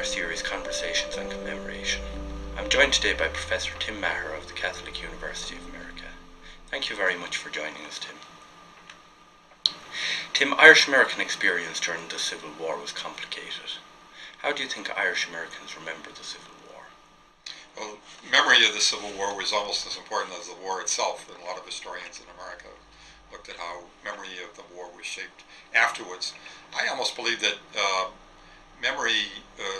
our series Conversations on Commemoration. I'm joined today by Professor Tim Meagher of the Catholic University of America. Thank you very much for joining us, Tim. Tim, Irish-American experience during the Civil War was complicated. How do you think Irish Americans remember the Civil War? Well, memory of the Civil War was almost as important as the war itself, and a lot of historians in America looked at how memory of the war was shaped afterwards. I almost believe that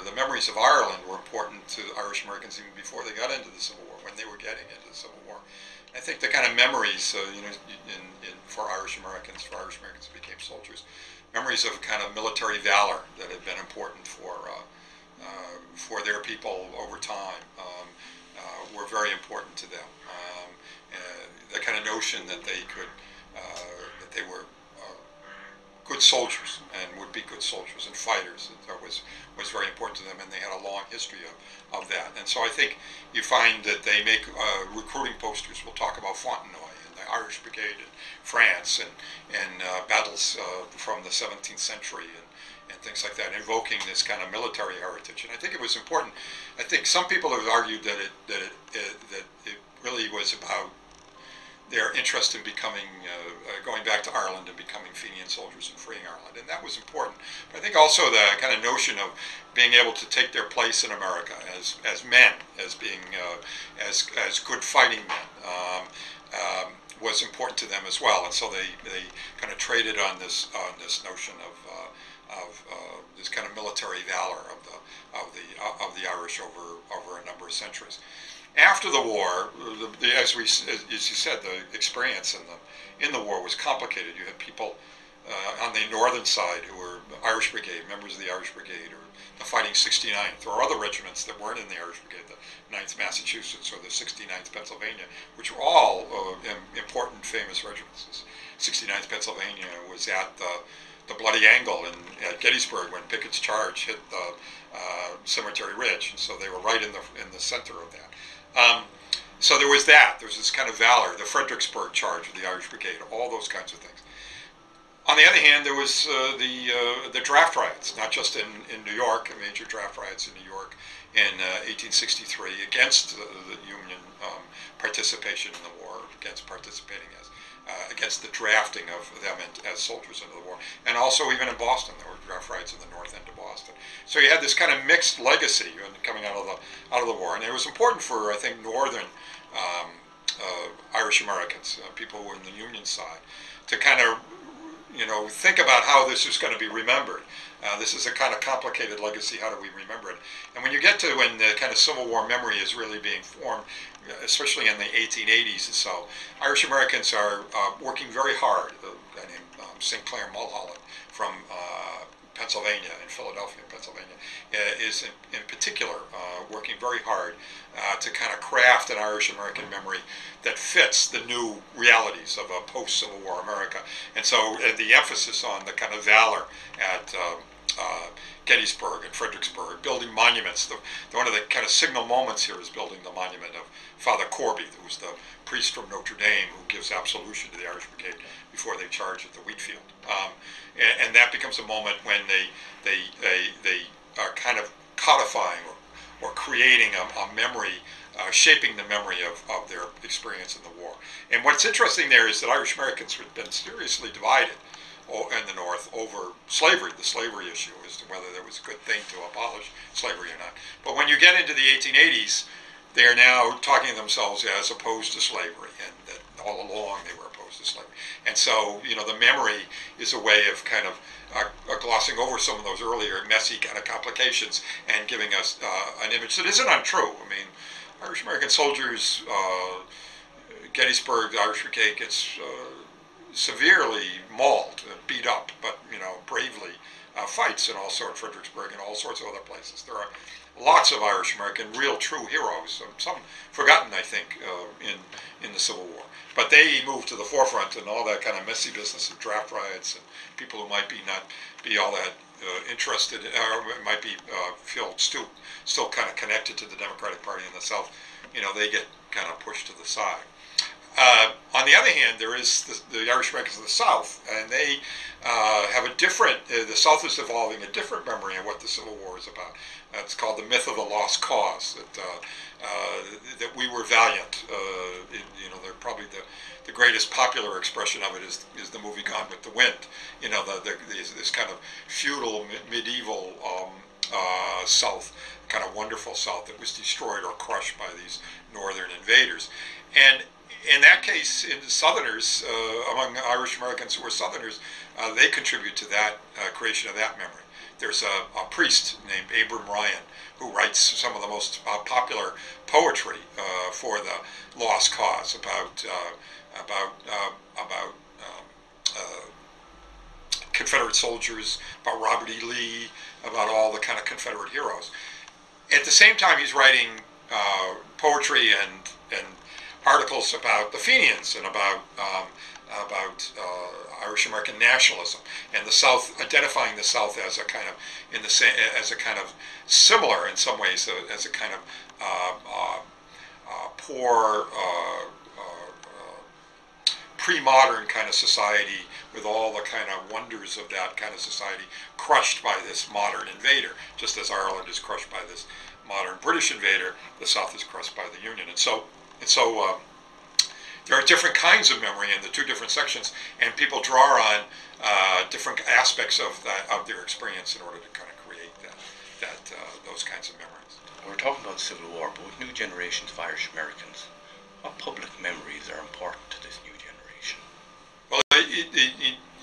the memories of Ireland were important to Irish Americans even before they got into the Civil War, when they were getting into the Civil War. I think the kind of memories, for Irish Americans who became soldiers, memories of kind of military valor that had been important for their people over time, were very important to them. The kind of notion that they were good soldiers and would be good soldiers and fighters that was very important to them, and they had a long history of that. And so I think you find that they make recruiting posters will talk about Fontenoy and the Irish Brigade in France and battles from the 17th century and things like that, invoking this kind of military heritage. And I think it was important. I think some people have argued that it really was about their interest in becoming, going back to Ireland and becoming Fenian soldiers and freeing Ireland, and that was important. But I think also the kind of notion of being able to take their place in America as men, as being as good fighting men, was important to them as well. And so they kind of traded on this notion of this kind of military valor of the Irish over a number of centuries. After the war, as you said, the experience in the war was complicated. You had people on the northern side who were Irish Brigade, members of the Irish Brigade, or the Fighting 69th, or other regiments that weren't in the Irish Brigade, the 9th Massachusetts or the 69th Pennsylvania, which were all important, famous regiments. 69th Pennsylvania was at the Bloody Angle at Gettysburg when Pickett's charge hit the Cemetery Ridge, and so they were right in the center of that. So there was that. There was this kind of valor, the Fredericksburg charge of the Irish Brigade, all those kinds of things. On the other hand, there was the draft riots, not just in New York, major draft riots in New York in 1863 against the Union participation in the war, against the drafting of them as soldiers into the war, and also even in Boston there were draft riots in the north end of Boston. So you had this kind of mixed legacy coming out of the war, and it was important for, I think, northern Irish Americans, people who were in the Union side, to kind of think about how this is going to be remembered. This is a kind of complicated legacy. How do we remember it? And when you get to when the kind of Civil War memory is really being formed, especially in the 1880s or so, Irish Americans are working very hard. A guy named St. Clair Mulholland from Pennsylvania, in Philadelphia, Pennsylvania, is in particular working very hard to kind of craft an Irish American memory that fits the new realities of a post-Civil War America. And so the emphasis on the kind of valor at Gettysburg and Fredericksburg, building monuments. One of the kind of signal moments here is building the monument of Father Corby, who was the priest from Notre Dame who gives absolution to the Irish Brigade before they charge at the wheat field. And that becomes a moment when they are kind of codifying or creating a memory, shaping the memory of their experience in the war. And what's interesting there is that Irish Americans had been seriously divided in the North over slavery, the slavery issue, as to whether there was a good thing to abolish slavery or not. But when you get into the 1880s, they are now talking to themselves as opposed to slavery, and that all along they were opposed to slavery. And so, the memory is a way of kind of glossing over some of those earlier messy kind of complications and giving us an image that isn't untrue. I mean, Irish American soldiers, Gettysburg, the Irish Brigade gets severely mauled, beat up, but bravely fights and also at Fredericksburg and all sorts of other places. There are lots of Irish American, real, true heroes, some forgotten, I think, in the Civil War. But they moved to the forefront in all that kind of messy business of draft riots and people who might not be all that interested, or might be feel still kind of connected to the Democratic Party in the South. They get kind of pushed to the side. On the other hand, there is the Irish Americans of the South, and they have a different. The South is evolving a different memory of what the Civil War is about. It's called the myth of the lost cause. That we were valiant. They're probably the greatest popular expression of it is the movie Gone with the Wind. This kind of feudal medieval South, kind of wonderful South that was destroyed or crushed by these northern invaders, and in that case, in the Southerners, among Irish Americans who were Southerners, they contribute to that creation of that memory. There's a priest named Abram Ryan who writes some of the most popular poetry for the lost cause about Confederate soldiers, about Robert E. Lee, about all the kind of Confederate heroes. At the same time, he's writing poetry and articles about the Fenians and about Irish American nationalism and the South, identifying the South as a kind of similar in some ways as a kind of poor pre-modern kind of society with all the kind of wonders of that kind of society crushed by this modern invader, just as Ireland is crushed by this modern British invader. The South is crushed by the Union, and so there are different kinds of memory in the two different sections, and people draw on different aspects of their experience in order to kind of create those kinds of memories. We're talking about the Civil War, but with new generations of Irish Americans, what public memories are important to this new generation? Well,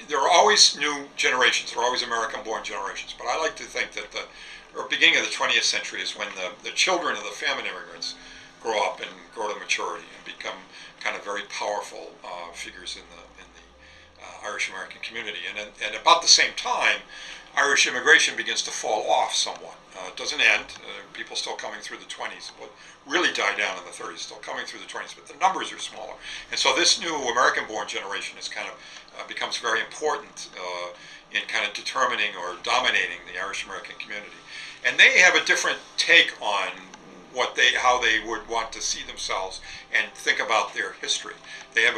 there are always new generations. There are always American-born generations. But I like to think that the beginning of the 20th century is when the children of the famine immigrants grow up and grow to maturity and become kind of very powerful figures in the Irish American community. And about the same time, Irish immigration begins to fall off somewhat. It doesn't end. People still coming through the 20s. What really died down in the 30s, still coming through the 20s, but the numbers are smaller. And so this new American-born generation is kind of becomes very important in kind of determining or dominating the Irish American community. And they have a different take on how they would want to see themselves and think about their history. They have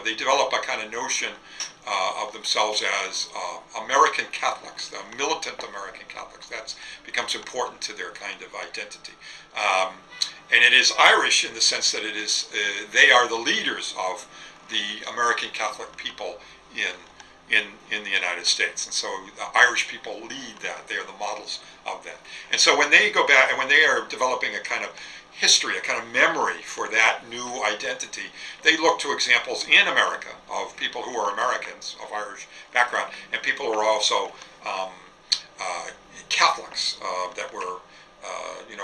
they develop a kind of notion of themselves as American Catholics, the militant American Catholics. That becomes important to their kind of identity. And it is Irish in the sense that it is they are the leaders of the American Catholic people in the United States, and so the Irish people lead that. They are the models of that. And so when they go back and when they are developing a kind of history, a kind of memory for that new identity, they look to examples in America of people who are Americans of Irish background and people who are also Catholics that were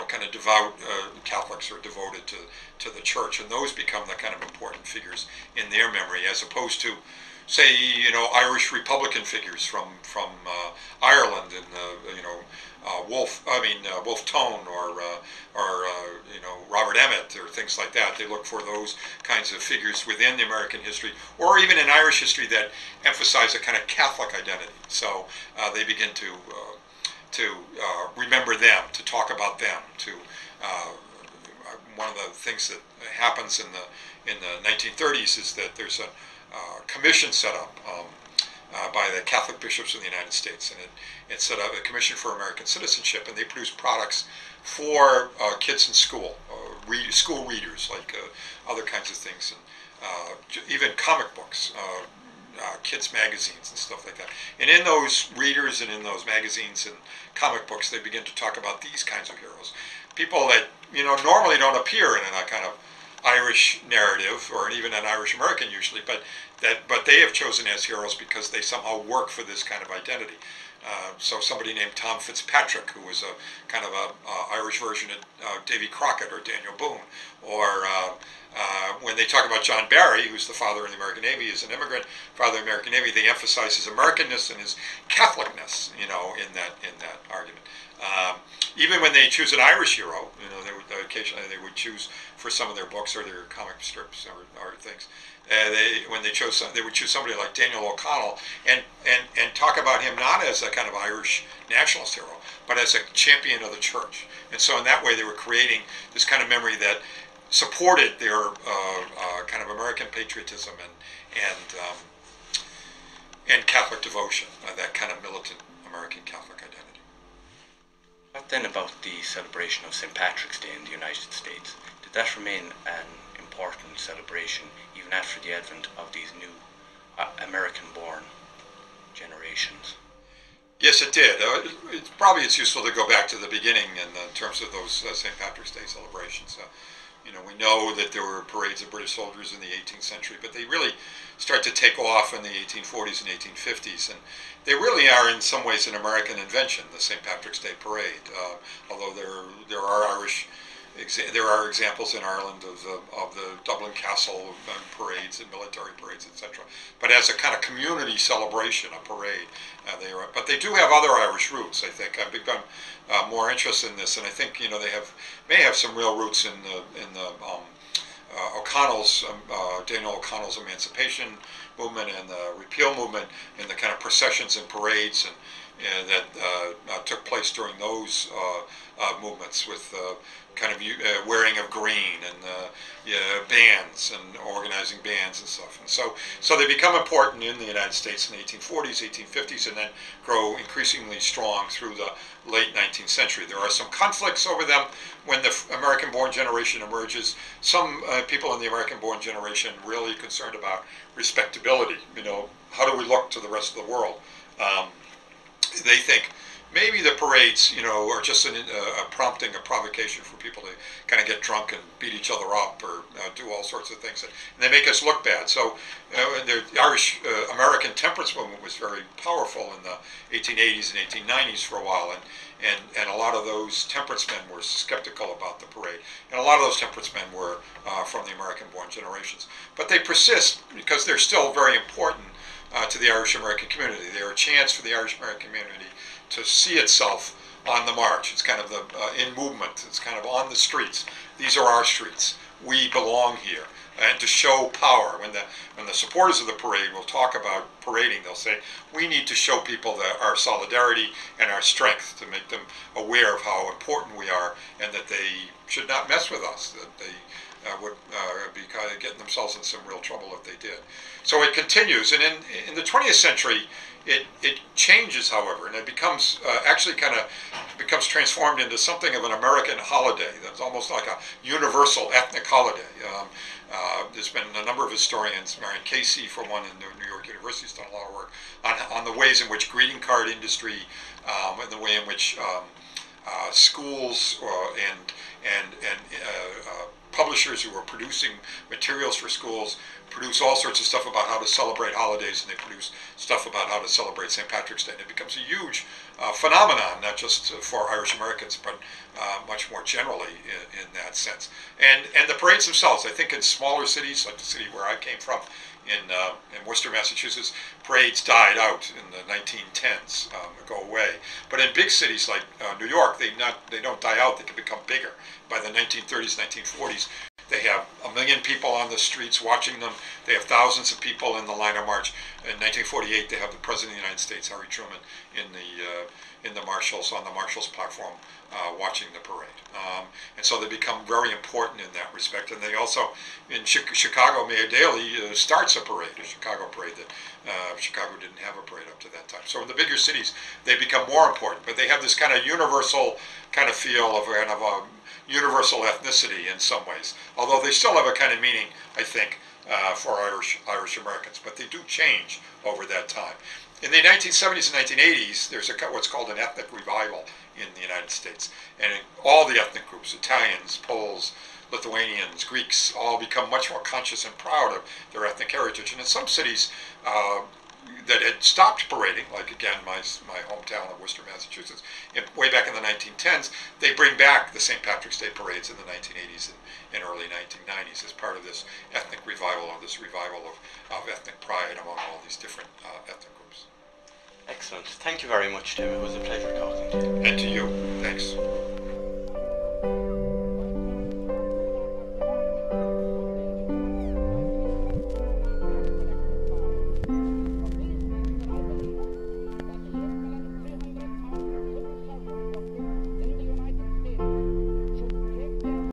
kind of devout Catholics or devoted to the church, and those become the kind of important figures in their memory, as opposed to, say, Irish Republican figures from Ireland and Wolfe Tone or Robert Emmet or things like that. They look for those kinds of figures within the American history, or even in Irish history, that emphasize a kind of Catholic identity. So they begin to remember them, to talk about them. One of the things that happens in the 1930s is that there's a commission set up by the Catholic bishops in the United States, and it set up a commission for American citizenship, and they produce products for kids in school, school readers, like other kinds of things, and even comic books, kids magazines and stuff like that. And in those readers and in those magazines and comic books, they begin to talk about these kinds of heroes, people that normally don't appear in a kind of Irish narrative, or even an Irish American usually, but they have chosen as heroes because they somehow work for this kind of identity. So somebody named Tom Fitzpatrick, who was a kind of a Irish version of Davy Crockett or Daniel Boone, or when they talk about John Barry, who's the father of the American Navy, is an immigrant father of the American Navy, they emphasize his Americanness and his Catholicness, in that argument. Even when they choose an Irish hero, occasionally they would choose for some of their books or their comic strips or things. They would choose somebody like Daniel O'Connell and talk about him not as a kind of Irish nationalist hero, but as a champion of the church. And so in that way, they were creating this kind of memory that supported their kind of American patriotism and Catholic devotion, that kind of militant American Catholic identity. What then about the celebration of St. Patrick's Day in the United States? Did that remain an important celebration even after the advent of these new American-born generations? Yes, it did. It's useful to go back to the beginning in terms of those St. Patrick's Day celebrations. We know that there were parades of British soldiers in the 18th century, but they really start to take off in the 1840s and 1850s, and they really are in some ways an American invention, the St. Patrick's Day parade. Although there are examples in Ireland of the Dublin Castle parades and military parades, etc. But as a kind of community celebration, a parade, but they do have other Irish roots. I think I've become more interested in this, and I think they may have some real roots in the O'Connell's Daniel O'Connell's emancipation movement and the repeal movement, and the kind of processions and parades that took place during those movements with kind of wearing of green and bands and organizing bands and stuff. And so they become important in the United States in the 1840s, 1850s, and then grow increasingly strong through the late 19th century. There are some conflicts over them when the American-born generation emerges. Some people in the American-born generation really concerned about respectability. How do we look to the rest of the world? They think maybe the parades, are just a prompting, a provocation for people to kind of get drunk and beat each other up or do all sorts of things, and they make us look bad. So the Irish American temperance movement was very powerful in the 1880s and 1890s for a while, and a lot of those temperance men were skeptical about the parade, and a lot of those temperance men were from the American-born generations. But they persist because they're still very important to the Irish American community. They're a chance for the Irish American community to see itself on the march. It's kind of in movement. It's kind of on the streets. These are our streets. We belong here. And to show power. When the supporters of the parade will talk about parading, they'll say, we need to show people our solidarity and our strength, to make them aware of how important we are and that they should not mess with us, that they would be kind of getting themselves in some real trouble if they did. So it continues, and in the 20th century, it changes, however, and it becomes becomes transformed into something of an American holiday that's almost like a universal ethnic holiday. There's been a number of historians, Marion Casey for one in New York University, has done a lot of work on the ways in which greeting card industry and the way in which schools and publishers who are producing materials for schools produce all sorts of stuff about how to celebrate holidays, and they produce stuff about how to celebrate St. Patrick's Day. And it becomes a huge phenomenon, not just for Irish Americans, but much more generally in that sense. And the parades themselves, I think in smaller cities, like the city where I came from, in Worcester, Massachusetts, parades died out in the 1910s, go away. But in big cities like New York, they don't die out, they can become bigger. By the 1930s, 1940s, they have 1 million people on the streets watching them. They have thousands of people in the line of march. In 1948, they have the President of the United States, Harry Truman, on the Marshall's platform, watching the parade. And so they become very important in that respect. And they also, in Chicago, Mayor Daley starts a parade, a Chicago parade that Chicago didn't have a parade up to that time. So in the bigger cities, they become more important. But they have this kind of universal kind of feel of kind of a universal ethnicity in some ways, although they still have a kind of meaning, I think, for Irish Americans, but they do change over that time. In the 1970s and 1980s, there's what's called an ethnic revival in the United States, and all the ethnic groups, Italians, Poles, Lithuanians, Greeks, all become much more conscious and proud of their ethnic heritage. And in some cities that had stopped parading, like again my hometown of Worcester, Massachusetts, way back in the 1910s, they bring back the St. Patrick's Day parades in the 1980s and early 1990s as part of this ethnic revival, or this revival of ethnic pride among all these different ethnic groups. Excellent. Thank you very much, Tim. It was a pleasure talking to you. And to you. Thanks.